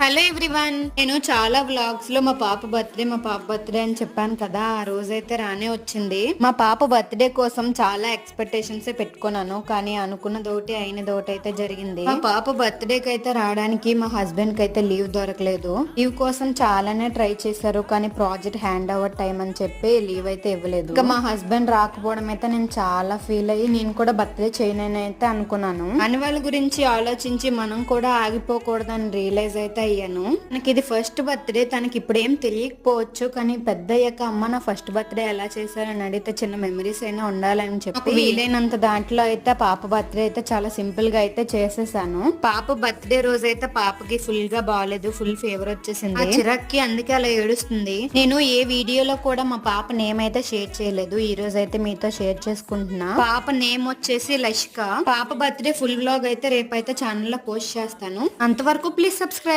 Hello everyone, నేను చాలా vlogs లో మా పాప బర్త్డే అని చెప్పాను కదా. ఆ రోజైతే రానే వచ్చింది. మా పాప బర్త్డే కోసం చాలా ఎక్స్పెక్టేషన్స్ పెట్టుకున్నాను, కానీ అనుకున్నదోటి అయినదోటి అయితే జరిగింది. మా పాప బర్త్డే కి అయితే రావడానికి మా హస్బెండ్ కి అయితే లీవ్ దొరకలేదు. లీవ్ కోసం చాలానే ట్రై చేశారు, కానీ ప్రాజెక్ట్ హ్యాండ్ ఓవర్ టైం అని చెప్పి లీవ్ అయితే ఇవ్వలేదు. ఇంకా మా హస్బెండ్ రాకపోవడం అయితే నేను చాలా ఫీల్ అయ్యి నేను కూడా బర్త్డే చేయనని అయితే అనుకున్నాను. అని వాళ్ళ గురించి ఆలోచించి మనం కూడా ఆగిపోకూడదని రియలైజ్ అయితే అయ్యాను. నాకు ఇది ఫస్ట్ బర్త్డే, తనకి ఇప్పుడు ఏం తెలియకపోవచ్చు, కానీ పెద్ద అయ్యాక అమ్మ నా ఫస్ట్ బర్త్డే ఎలా చేశారని అడిగితే చిన్న మెమరీస్ అయినా ఉండాలని చెప్పి వీలైనంత దాంట్లో అయితే పాప బర్త్డే అయితే చాలా సింపుల్ గా అయితే చేసేసాను. పాప బర్త్డే రోజు అయితే పాపకి ఫుల్ గా బాగాలేదు, ఫుల్ ఫీవర్ వచ్చేసింది. చిరాక్కి అందుకే అలా ఏడుస్తుంది. నేను ఏ వీడియోలో కూడా మా పాప నేమ్ అయితే షేర్ చేయలేదు. ఈ రోజు అయితే మీతో షేర్ చేసుకుంటున్నా. పాప నేమ్ వచ్చేసి లషిక. పాప బర్త్డే ఫుల్ వ్లాగ్ అయితే రేపైతే ఛానల్ లో పోస్ట్ చేస్తాను. అంతవరకు ప్లీజ్ సబ్స్క్రైబ్.